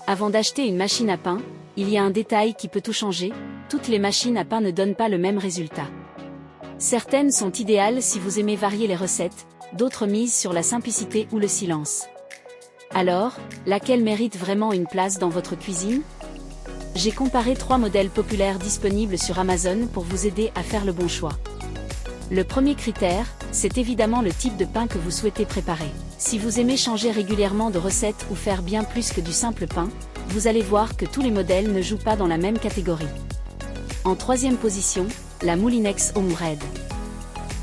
Avant d'acheter une machine à pain, il y a un détail qui peut tout changer, toutes les machines à pain ne donnent pas le même résultat. Certaines sont idéales si vous aimez varier les recettes, d'autres misent sur la simplicité ou le silence. Alors, laquelle mérite vraiment une place dans votre cuisine? J'ai comparé 3 modèles populaires disponibles sur Amazon pour vous aider à faire le bon choix. Le premier critère, c'est évidemment le type de pain que vous souhaitez préparer. Si vous aimez changer régulièrement de recette ou faire bien plus que du simple pain, vous allez voir que tous les modèles ne jouent pas dans la même catégorie. En troisième position, la Moulinex Homebread.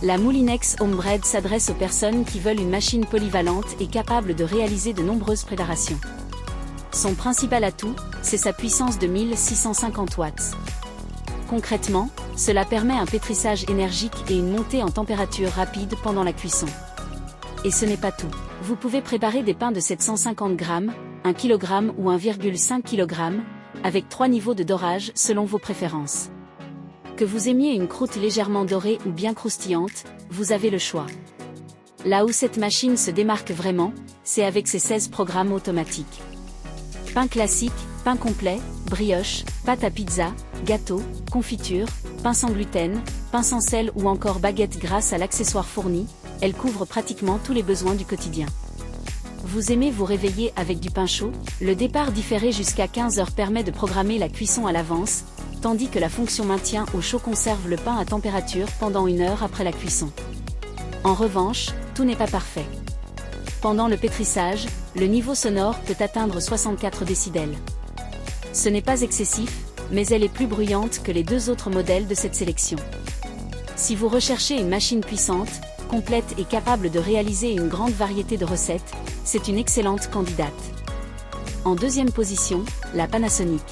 La Moulinex Homebread s'adresse aux personnes qui veulent une machine polyvalente et capable de réaliser de nombreuses préparations. Son principal atout, c'est sa puissance de 1650 watts. Concrètement, cela permet un pétrissage énergique et une montée en température rapide pendant la cuisson. Et ce n'est pas tout. Vous pouvez préparer des pains de 750 grammes, 1 kg ou 1,5 kg, avec 3 niveaux de dorage selon vos préférences. Que vous aimiez une croûte légèrement dorée ou bien croustillante, vous avez le choix. Là où cette machine se démarque vraiment, c'est avec ses 16 programmes automatiques. Pain classique, pain complet, brioche, pâte à pizza, gâteau, confiture, pain sans gluten, pain sans sel ou encore baguette grâce à l'accessoire fourni, elle couvre pratiquement tous les besoins du quotidien. Vous aimez vous réveiller avec du pain chaud? Le départ différé jusqu'à 15 heures permet de programmer la cuisson à l'avance, tandis que la fonction maintien au chaud conserve le pain à température pendant 1 heure après la cuisson. En revanche, tout n'est pas parfait. Pendant le pétrissage, le niveau sonore peut atteindre 64 décibels. Ce n'est pas excessif, mais elle est plus bruyante que les 2 autres modèles de cette sélection. Si vous recherchez une machine puissante, complète et capable de réaliser une grande variété de recettes, c'est une excellente candidate. En deuxième position, la Panasonic.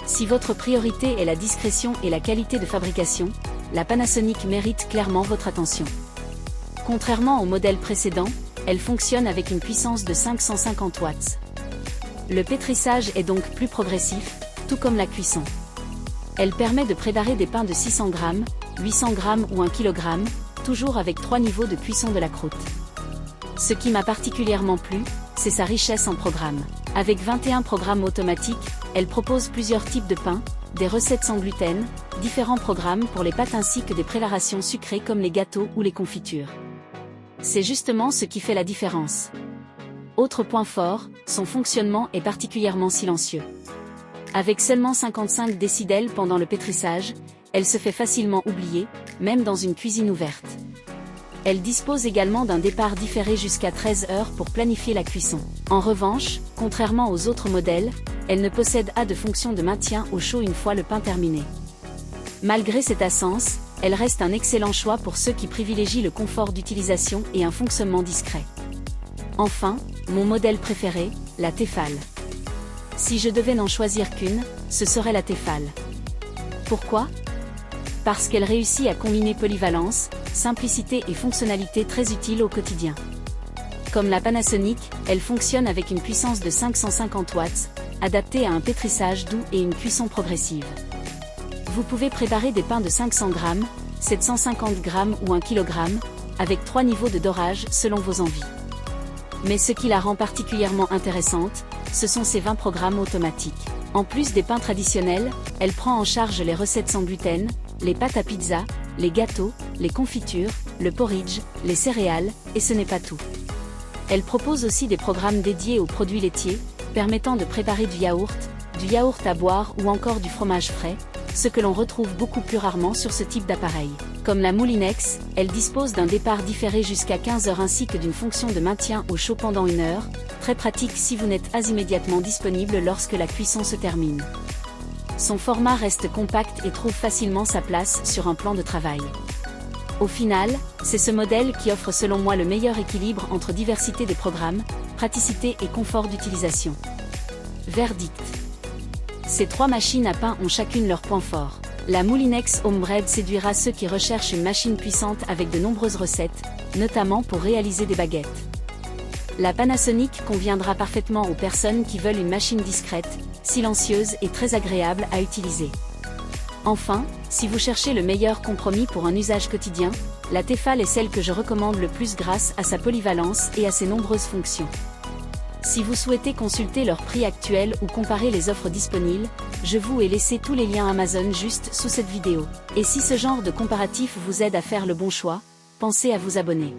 Si votre priorité est la discrétion et la qualité de fabrication, la Panasonic mérite clairement votre attention. Contrairement au modèle précédent, elle fonctionne avec une puissance de 550 watts. Le pétrissage est donc plus progressif, tout comme la cuisson. Elle permet de préparer des pains de 600 grammes, 800 grammes ou 1 kg, toujours avec 3 niveaux de cuisson de la croûte. Ce qui m'a particulièrement plu, c'est sa richesse en programmes. Avec 21 programmes automatiques, elle propose plusieurs types de pains, des recettes sans gluten, différents programmes pour les pâtes ainsi que des préparations sucrées comme les gâteaux ou les confitures. C'est justement ce qui fait la différence. Autre point fort, son fonctionnement est particulièrement silencieux. Avec seulement 55 décibels pendant le pétrissage, elle se fait facilement oublier, même dans une cuisine ouverte. Elle dispose également d'un départ différé jusqu'à 13 heures pour planifier la cuisson. En revanche, contrairement aux autres modèles, elle ne possède pas de fonction de maintien au chaud une fois le pain terminé. Malgré cette absence, elle reste un excellent choix pour ceux qui privilégient le confort d'utilisation et un fonctionnement discret. Enfin, mon modèle préféré, la Tefal. Si je devais n'en choisir qu'une, ce serait la Tefal. Pourquoi? Parce qu'elle réussit à combiner polyvalence, simplicité et fonctionnalité très utiles au quotidien. Comme la Panasonic, elle fonctionne avec une puissance de 550 watts, adaptée à un pétrissage doux et une cuisson progressive. Vous pouvez préparer des pains de 500 grammes, 750 grammes ou 1 kg, avec 3 niveaux de dorage selon vos envies. Mais ce qui la rend particulièrement intéressante, ce sont ses 20 programmes automatiques. En plus des pains traditionnels, elle prend en charge les recettes sans gluten, les pâtes à pizza, les gâteaux, les confitures, le porridge, les céréales, et ce n'est pas tout. Elle propose aussi des programmes dédiés aux produits laitiers, permettant de préparer du yaourt à boire ou encore du fromage frais, ce que l'on retrouve beaucoup plus rarement sur ce type d'appareil. Comme la Moulinex, elle dispose d'un départ différé jusqu'à 15 heures ainsi que d'une fonction de maintien au chaud pendant 1 heure, très pratique si vous n'êtes pas immédiatement disponible lorsque la cuisson se termine. Son format reste compact et trouve facilement sa place sur un plan de travail. Au final, c'est ce modèle qui offre selon moi le meilleur équilibre entre diversité des programmes, praticité et confort d'utilisation. Verdict. Ces 3 machines à pain ont chacune leur point fort. La Moulinex Homebread séduira ceux qui recherchent une machine puissante avec de nombreuses recettes, notamment pour réaliser des baguettes. La Panasonic conviendra parfaitement aux personnes qui veulent une machine discrète, silencieuse et très agréable à utiliser. Enfin, si vous cherchez le meilleur compromis pour un usage quotidien, la Tefal est celle que je recommande le plus grâce à sa polyvalence et à ses nombreuses fonctions. Si vous souhaitez consulter leurs prix actuels ou comparer les offres disponibles, je vous ai laissé tous les liens Amazon juste sous cette vidéo. Et si ce genre de comparatif vous aide à faire le bon choix, pensez à vous abonner.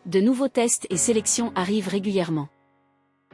De nouveaux tests et sélections arrivent régulièrement.